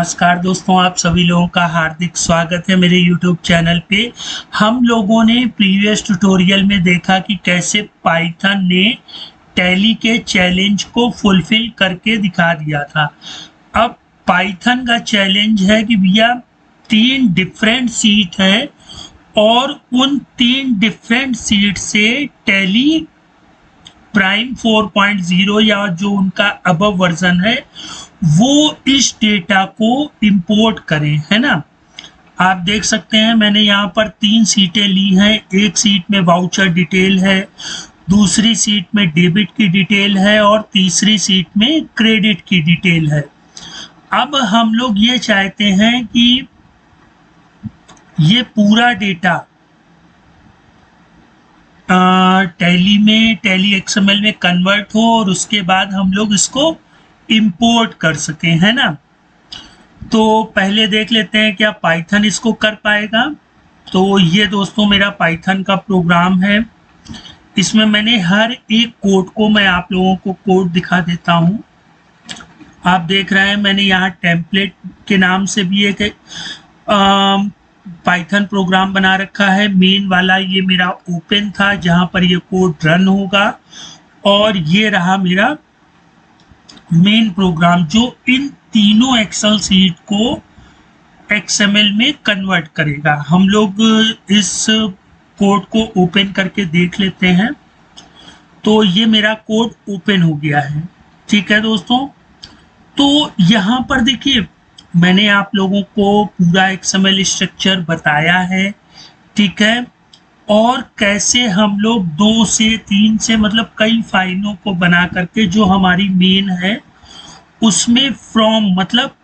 नमस्कार दोस्तों, आप सभी लोगों का हार्दिक स्वागत है मेरे YouTube चैनल पे। हम लोगों ने प्रीवियस ट्यूटोरियल में देखा कि कैसे पाइथन ने टैली के चैलेंज को फुलफिल करके दिखा दिया था। अब पाइथन का चैलेंज है कि भैया 3 डिफरेंट सीट है और उन 3 डिफरेंट सीट से टैली प्राइम 4.0 या जो उनका अबव वर्जन है वो इस डेटा को इंपोर्ट करें, है ना। आप देख सकते हैं मैंने यहाँ पर 3 सीटें ली हैं। एक सीट में वाउचर डिटेल है, दूसरी सीट में डेबिट की डिटेल है और तीसरी सीट में क्रेडिट की डिटेल है। अब हम लोग ये चाहते हैं कि ये पूरा डेटा टैली एक्सएमएल में कन्वर्ट हो और उसके बाद हम लोग इसको इंपोर्ट कर सकें, है ना। तो पहले देख लेते हैं क्या पाइथन इसको कर पाएगा। तो ये दोस्तों मेरा पाइथन का प्रोग्राम है। इसमें मैंने हर एक कोड को मैं आप लोगों को कोड दिखा देता हूँ। आप देख रहे हैं मैंने यहाँ टेम्पलेट के नाम से भी एक पाइथन प्रोग्राम बना रखा है। मेन वाला ये मेरा ओपन था जहाँ पर ये कोड रन होगा और ये रहा मेरा मेन प्रोग्राम जो इन तीनों एक्सेल सीट को एक्सएमएल में कन्वर्ट करेगा। हम लोग इस कोड को ओपन करके देख लेते हैं। तो ये मेरा कोड ओपन हो गया है, ठीक है दोस्तों। तो यहाँ पर देखिए मैंने आप लोगों को पूरा एक्सएमएल स्ट्रक्चर बताया है, ठीक है। और कैसे हम लोग 2 से 3 से मतलब कई फाइलों को बना करके जो हमारी मेन है उसमें फ्रॉम मतलब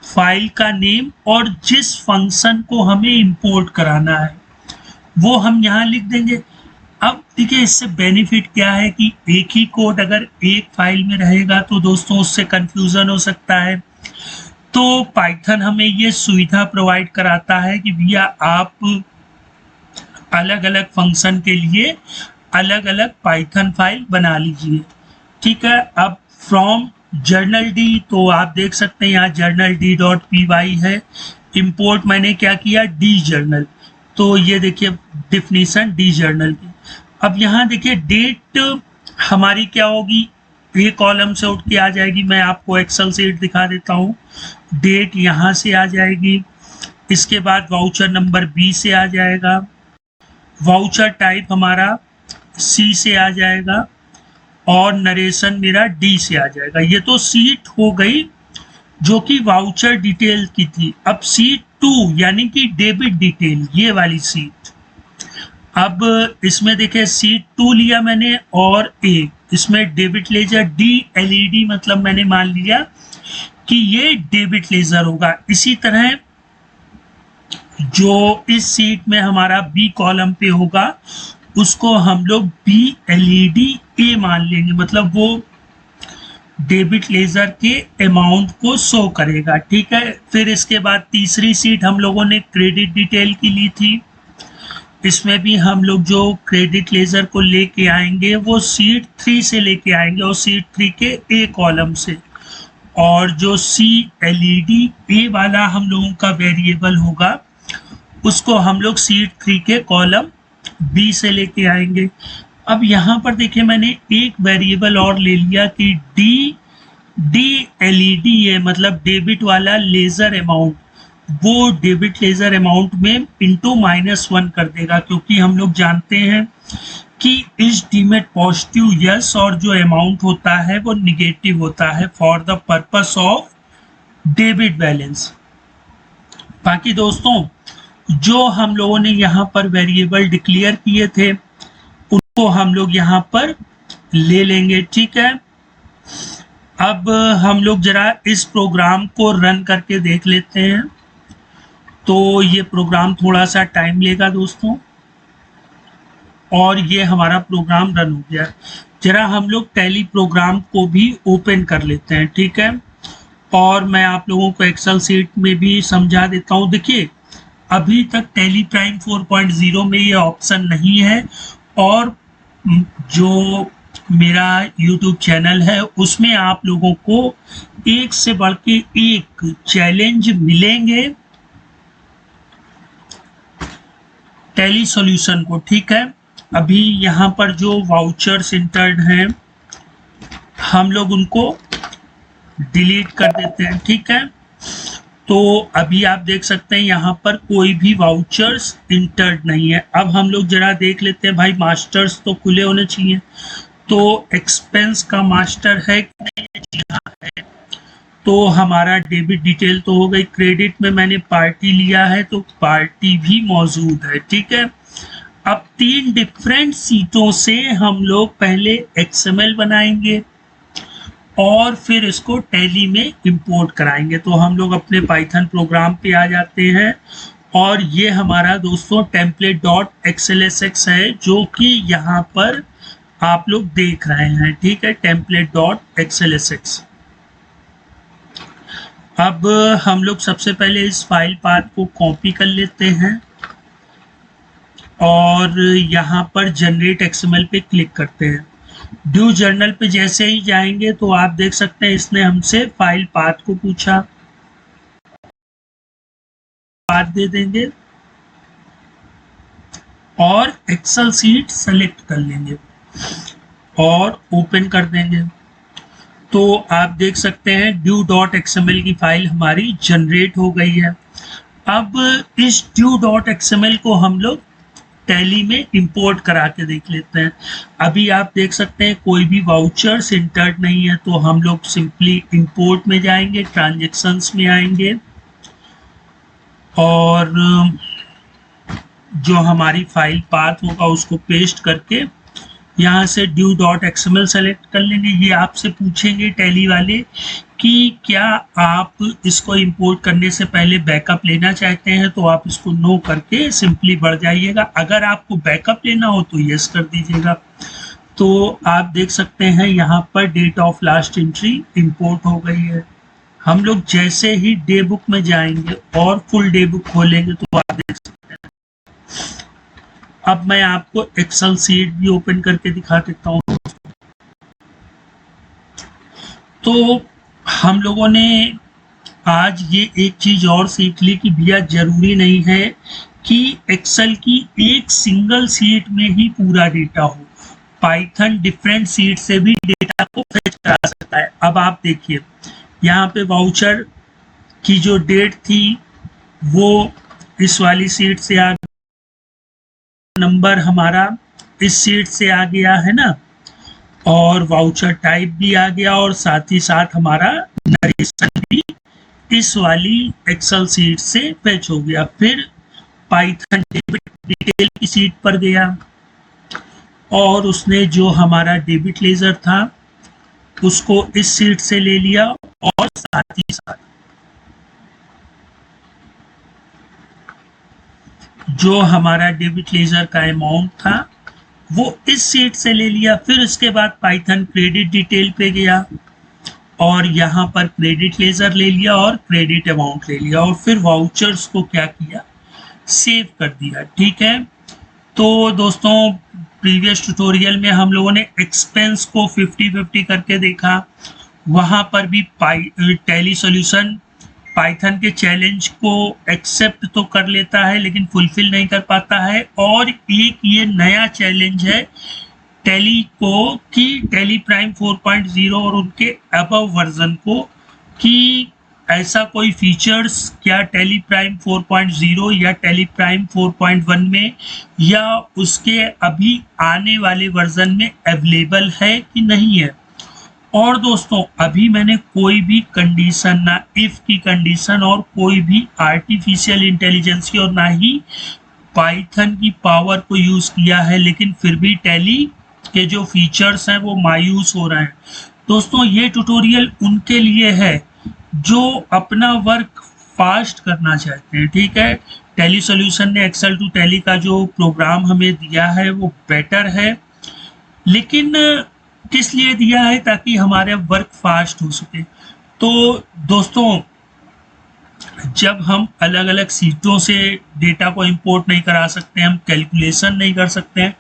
फाइल का नेम और जिस फंक्शन को हमें इंपोर्ट कराना है वो हम यहाँ लिख देंगे। अब देखिए इससे बेनिफिट क्या है कि एक ही कोड अगर एक फाइल में रहेगा तो दोस्तों उससे कंफ्यूजन हो सकता है। तो पाइथन हमें ये सुविधा प्रोवाइड कराता है कि भैया आप अलग अलग फंक्शन के लिए अलग अलग पाइथन फाइल बना लीजिए, ठीक है। अब फ्रॉम जर्नल डी, तो आप देख सकते हैं यहाँ जर्नल डी.py है। इंपोर्ट मैंने क्या किया डी जर्नल, तो ये देखिए डिफिनीशन डी जर्नल की। अब यहाँ देखिए डेट हमारी क्या होगी, एक कॉलम से उठ के आ जाएगी। मैं आपको एक्सेल सीट दिखा देता हूँ। डेट यहाँ से आ जाएगी, इसके बाद वाउचर नंबर बी से आ जाएगा, वाउचर टाइप हमारा सी से आ जाएगा और नरेशन मेरा डी से आ जाएगा। ये तो सीट हो गई जो कि वाउचर डिटेल की थी। अब सीट 2 यानी कि डेबिट डिटेल, ये वाली सीट। अब इसमें देखिए सीट 2 लिया मैंने और इसमें डेबिट लेजर डी एलईडी, मतलब मैंने मान लिया कि ये डेबिट लेजर होगा। इसी तरह जो इस सीट में हमारा बी कॉलम पे होगा उसको हम लोग बी एलईडी ए मान लेंगे, मतलब वो डेबिट लेजर के अमाउंट को शो करेगा, ठीक है। फिर इसके बाद तीसरी सीट हम लोगों ने क्रेडिट डिटेल की ली थी। इसमें भी हम लोग जो क्रेडिट लेजर को लेके आएंगे वो सीट 3 से लेके आएंगे और सीट 3 के ए कॉलम से। और जो सी एलईडी ए वाला हम लोगों का वेरिएबल होगा उसको हम लोग सीट 3 के कॉलम बी से लेके आएंगे। अब यहाँ पर देखिए मैंने एक वेरिएबल और ले लिया कि डी एलईडी ए मतलब डेबिट वाला लेजर अमाउंट, वो डेबिट लेजर अमाउंट में इंटू -1 कर देगा, क्योंकि हम लोग जानते हैं कि इस डीमेट पॉजिटिव यस और जो अमाउंट होता है वो निगेटिव होता है for the purpose of debit balance. बाकी दोस्तों जो हम लोगों ने यहाँ पर वेरिएबल डिक्लेयर किए थे उनको हम लोग यहाँ पर ले लेंगे, ठीक है। अब हम लोग जरा इस प्रोग्राम को रन करके देख लेते हैं। तो ये प्रोग्राम थोड़ा सा टाइम लेगा दोस्तों और ये हमारा प्रोग्राम रन हो गया। जरा हम लोग टैली प्रोग्राम को भी ओपन कर लेते हैं, ठीक है। और मैं आप लोगों को एक्सेल सीट में भी समझा देता हूँ। देखिए अभी तक टैली प्राइम 4.0 में ये ऑप्शन नहीं है और जो मेरा YouTube चैनल है, उसमें आप लोगों को एक से बढ़ के एक चैलेंज मिलेंगे टैली सॉल्यूशन को, ठीक है। अभी यहाँ पर जो वाउचर्स इंटर्ड हैं हम लोग उनको डिलीट कर देते हैं, ठीक है। तो अभी आप देख सकते हैं यहाँ पर कोई भी वाउचर्स इंटर्ड नहीं है। अब हम लोग जरा देख लेते हैं भाई, मास्टर्स तो खुले होने चाहिए। तो एक्सपेंस का मास्टर है कि नहीं? जी हाँ है। तो हमारा डेबिट डिटेल तो हो गई। क्रेडिट में मैंने पार्टी लिया है तो पार्टी भी मौजूद है, ठीक है। अब 3 डिफरेंट सीटों से हम लोग पहले XML बनाएंगे और फिर इसको टैली में इंपोर्ट कराएंगे। तो हम लोग अपने पाइथन प्रोग्राम पे आ जाते हैं और ये हमारा दोस्तों template.xlsx है, जो कि यहाँ पर आप लोग देख रहे हैं, ठीक है, template.xlsx। अब हम लोग सबसे पहले इस फाइल पाथ को कॉपी कर लेते हैं और यहाँ पर जनरेट XML पे क्लिक करते हैं। ड्यू जर्नल पे जैसे ही जाएंगे तो आप देख सकते हैं इसने हमसे फाइल पाथ को पूछा, पाथ दे देंगे और एक्सेल सीट सेलेक्ट कर लेंगे और ओपन कर देंगे। तो आप देख सकते हैं due.xml की फाइल हमारी जनरेट हो गई है। अब इस due.xml को हम लोग टैली में इंपोर्ट करा के देख लेते हैं। अभी आप देख सकते हैं कोई भी वाउचर्स इंटर्ड नहीं है, तो हम लोग सिंपली इंपोर्ट में जाएंगे, ट्रांजैक्शंस में आएंगे और जो हमारी फाइल पाथ होगा उसको पेस्ट करके यहाँ से due.xml सेलेक्ट कर लेंगे। ये आपसे पूछेंगे टैली वाले कि क्या आप इसको इंपोर्ट करने से पहले बैकअप लेना चाहते हैं, तो आप इसको नो करके सिंपली बढ़ जाइएगा। अगर आपको बैकअप लेना हो तो यस कर दीजिएगा। तो आप देख सकते हैं यहाँ पर date of last entry import हो गई है। हम लोग जैसे ही डे बुक में जाएंगे और फुल डे बुक खोलेंगे तो आप देख सकते हैं। अब मैं आपको एक्सेल सीट भी ओपन करके दिखा देता हूँ। तो हम लोगों ने आज ये एक चीज और सीख ली कि भैया जरूरी नहीं है कि एक्सेल की एक सिंगल सीट में ही पूरा डेटा हो। पाइथन डिफरेंट सीट से भी डेटा को फेच करा सकता है। अब आप देखिए यहाँ पे वाउचर की जो डेट थी वो इस वाली सीट से आ, नंबर हमारा इस सीट से आ गया है ना, और वाउचर टाइप भी आ गया और साथ ही साथ हमारा नरेशन भी इस वाली एक्सेल सीट से फेच हो गया। फिर पाइथन डेबिट डिटेल की सीट पर गया और उसने जो हमारा डेबिट लेजर था उसको इस सीट से ले लिया और साथ ही साथ जो हमारा डेबिट लेजर का अमाउंट था वो इस सीट से ले लिया। फिर उसके बाद पाइथन क्रेडिट डिटेल पे गया और यहाँ पर क्रेडिट लेजर ले लिया और क्रेडिट अमाउंट ले लिया और फिर वाउचर्स को क्या किया, सेव कर दिया, ठीक है। तो दोस्तों प्रीवियस ट्यूटोरियल में हम लोगों ने एक्सपेंस को 50-50 करके देखा। वहाँ पर भी टैली सॉल्यूशन पाइथन के चैलेंज को एक्सेप्ट तो कर लेता है लेकिन फुलफिल नहीं कर पाता है। और एक ये नया चैलेंज है टैली को कि टैली प्राइम 4.0 और उनके अबव वर्जन को कि ऐसा कोई फीचर्स क्या टैली प्राइम 4.0 या टैली प्राइम 4.1 में या उसके अभी आने वाले वर्जन में अवेलेबल है कि नहीं है। और दोस्तों अभी मैंने कोई भी कंडीशन, ना इफ की कंडीशन और कोई भी आर्टिफिशियल इंटेलिजेंस की और ना ही पाइथन की पावर को यूज किया है, लेकिन फिर भी टैली के जो फीचर्स हैं वो मायूस हो रहे हैं। दोस्तों ये ट्यूटोरियल उनके लिए है जो अपना वर्क फास्ट करना चाहते हैं, ठीक है। टैली सॉल्यूशन ने एक्सेल टू टैली का जो प्रोग्राम हमें दिया है वो बेटर है, लेकिन किस लिए दिया है, ताकि हमारे वर्क फास्ट हो सके। तो दोस्तों जब हम अलग अलग सीटों से डेटा को इंपोर्ट नहीं करा सकते, हम कैलकुलेशन नहीं कर सकते हैं,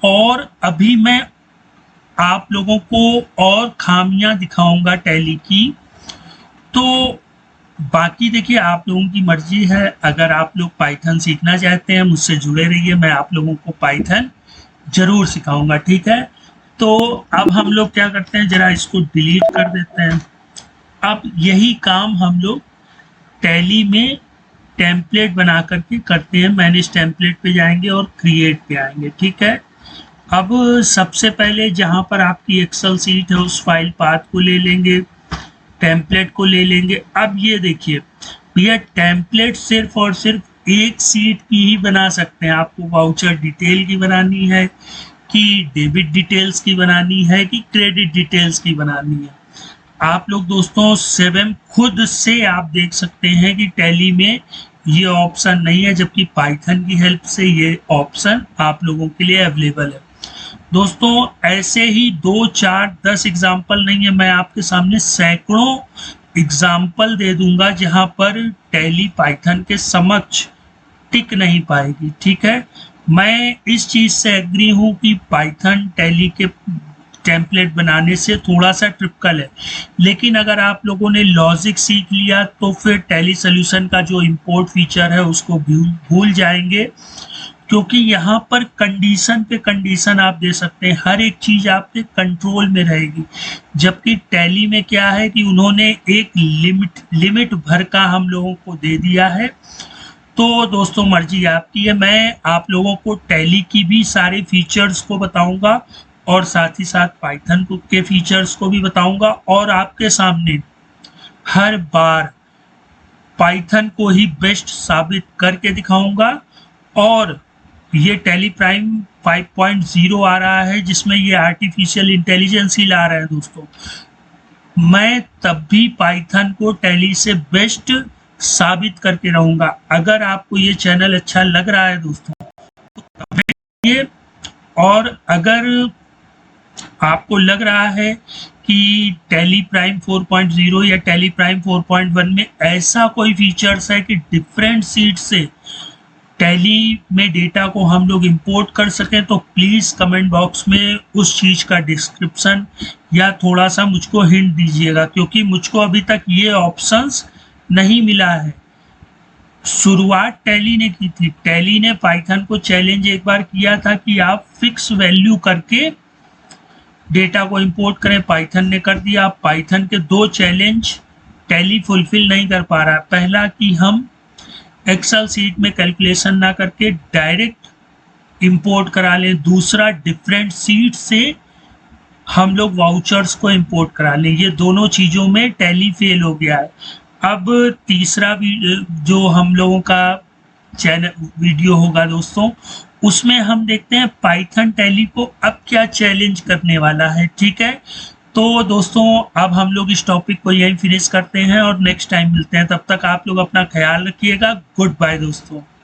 और अभी मैं आप लोगों को और खामियां दिखाऊंगा टैली की। तो बाकी देखिए आप लोगों की मर्जी है, अगर आप लोग पाइथन सीखना चाहते हैं मुझसे जुड़े रहिए, मैं आप लोगों को पाइथन जरूर सिखाऊंगा, ठीक है। तो अब हम लोग क्या करते हैं, जरा इसको डिलीट कर देते हैं। अब यही काम हम लोग टैली में टेम्पलेट बना करके करते हैं। मैनेज टेम्पलेट पे जाएंगे और क्रिएट पे आएंगे, ठीक है। अब सबसे पहले जहां पर आपकी एक्सेल सीट है उस फाइल पाथ को ले लेंगे, टेम्पलेट को ले लेंगे। अब ये देखिए भैया, टेम्पलेट सिर्फ और सिर्फ एक सीट की ही बना सकते हैं। आपको वाउचर डिटेल की बनानी है कि डेबिट डिटेल्स की बनानी है कि क्रेडिट डिटेल्स की बनानी है, आप लोग दोस्तों सेवन खुद से आप देख सकते हैं कि टैली में ये ऑप्शन नहीं है, जबकि पाइथन की हेल्प से ये ऑप्शन आप लोगों के लिए अवेलेबल है। दोस्तों ऐसे ही 2, 4, 10 एग्जाम्पल नहीं है, मैं आपके सामने सैकड़ों एग्जाम्पल दे दूंगा जहां पर टैली पाइथन के समक्ष टिक नहीं पाएगी, ठीक है। मैं इस चीज से एग्री हूं कि पाइथन टैली के टेम्पलेट बनाने से थोड़ा सा ट्रिपिकल है, लेकिन अगर आप लोगों ने लॉजिक सीख लिया तो फिर टैली सॉल्यूशन का जो इंपोर्ट फीचर है उसको भूल जाएंगे, क्योंकि यहाँ पर कंडीशन पे कंडीशन आप दे सकते हैं, हर एक चीज आपके कंट्रोल में रहेगी। जबकि टैली में क्या है कि उन्होंने एक लिमिट भर का हम लोगों को दे दिया है। तो दोस्तों मर्जी आपकी है, मैं आप लोगों को टैली की भी सारे फीचर्स को बताऊंगा और साथ ही साथ पाइथन के फीचर्स को भी बताऊंगा, और आपके सामने हर बार पाइथन को ही बेस्ट साबित करके दिखाऊंगा। और ये टैली प्राइम 5.0 आ रहा है जिसमें ये आर्टिफिशियल इंटेलिजेंस ही ला रहे हैं दोस्तों, मैं तब भी पाइथन को टैली से बेस्ट साबित करके रहूंगा। अगर आपको ये चैनल अच्छा लग रहा है दोस्तों तो ये, और अगर आपको लग रहा है कि टैली प्राइम 4.0 या टैली प्राइम 4.1 में ऐसा कोई फीचर्स है कि डिफरेंट सीट से टैली में डेटा को हम लोग इंपोर्ट कर सकें, तो प्लीज़ कमेंट बॉक्स में उस चीज़ का डिस्क्रिप्शन या थोड़ा सा मुझको हिंट दीजिएगा, क्योंकि मुझको अभी तक ये ऑप्शंस नहीं मिला है। शुरुआत टैली ने की थी, टैली ने पाइथन को चैलेंज एक बार किया था कि आप फिक्स वैल्यू करके डेटा को इंपोर्ट करें, पाइथन ने कर दिया। पाइथन के 2 चैलेंज टैली फुलफिल नहीं कर पा रहा है। पहला कि हम एक्सेल सीट में कैलकुलेशन ना करके डायरेक्ट इंपोर्ट करा लें, दूसरा डिफरेंट सीट से हम लोग वाउचर्स को इंपोर्ट करा लें, ये दोनों चीज़ों में टैली फेल हो गया है। अब तीसरा भी जो हम लोगों का चैनल वीडियो होगा दोस्तों, उसमें हम देखते हैं पाइथन टैली को अब क्या चैलेंज करने वाला है, ठीक है। तो दोस्तों अब हम लोग इस टॉपिक को यहीं फिनिश करते हैं और नेक्स्ट टाइम मिलते हैं, तब तक आप लोग अपना ख्याल रखिएगा। गुड बाय दोस्तों।